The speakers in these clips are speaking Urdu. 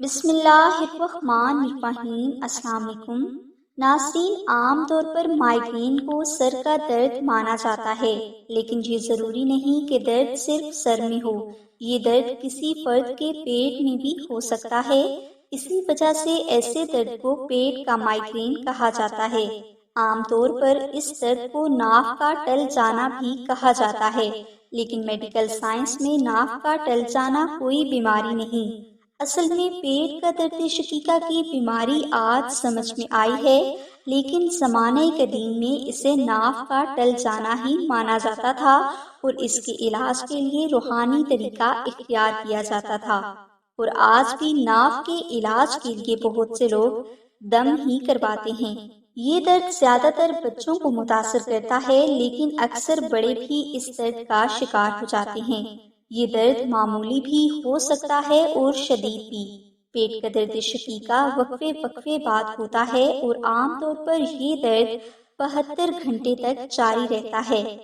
بسم اللہ الرحمن الرحیم۔ السلام علیکم ناظرین، عام طور پر مائیگرین کو سر کا درد مانا جاتا ہے، لیکن یہ ضروری نہیں کہ درد صرف سر میں ہو۔ یہ درد کسی فرد کے پیٹ میں بھی ہو سکتا ہے۔ اسی وجہ سے ایسے درد کو پیٹ کا مائیگرین کہا جاتا ہے۔ عام طور پر اس درد کو ناف کا ٹل جانا بھی کہا جاتا ہے، لیکن میڈیکل سائنس میں ناف کا ٹل جانا کوئی بیماری نہیں۔ اصل میں پیٹ کا درد شقیقہ کی بیماری آج سمجھ میں آئی ہے، لیکن زمانہ قدیم میں اسے ناف کا ٹل جانا ہی مانا جاتا تھا اور اس کے علاج کے لیے روحانی طریقہ اختیار کیا جاتا تھا۔ اور آج بھی ناف کے علاج کے لیے بہت سے لوگ دم ہی کرواتے ہیں۔ یہ درد زیادہ تر بچوں کو متاثر کرتا ہے، لیکن اکثر بڑے بھی اس درد کا شکار ہو جاتے ہیں۔ یہ درد معمولی بھی ہو سکتا ہے اور شدید بھی۔ پیٹ کا درد شقیقہ وقفے بعد ہوتا ہے اور عام طور پر یہ درد 72 گھنٹے تک جاری رہتا ہے۔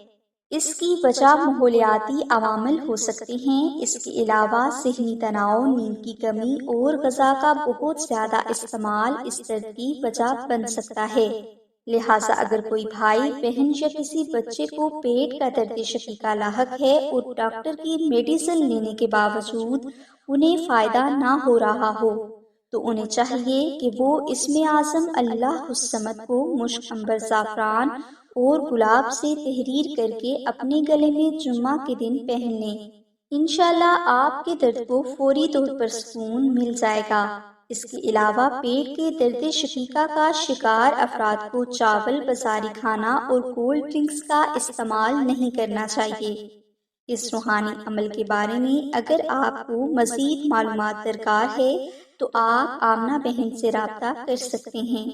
اس کی وجہ ماحولیاتی عوامل ہو سکتے ہیں۔ اس کے علاوہ ذہنی تناؤ، نیند کی کمی اور غذا کا بہت زیادہ استعمال اس درد کی وجہ بن سکتا ہے۔ لہٰذا اگر کوئی بھائی، بہن یا کسی بچے کو پیٹ کا درد شقیقہ لاحق ہے اور ڈاکٹر کی میڈیسن لینے کے باوجود انہیں فائدہ نہ ہو رہا ہو، تو انہیں چاہیے کہ وہ اسم اعظم اللہ الصمد کو مشک، عنبر، زعفران اور گلاب سے تحریر کر کے اپنے گلے میں جمعہ کے دن پہن لیں۔ انشاءاللہ آپ کے درد کو فوری طور پر سکون مل جائے گا۔ اس کے علاوہ پیٹ کے درد شقیقہ کا شکار افراد کو چاول، بازاری کھانا اور کولڈ ڈرنکس کا استعمال نہیں کرنا چاہیے۔ اس روحانی عمل کے بارے میں اگر آپ کو مزید معلومات درکار ہے تو آپ آمنہ بہن سے رابطہ کر سکتے ہیں۔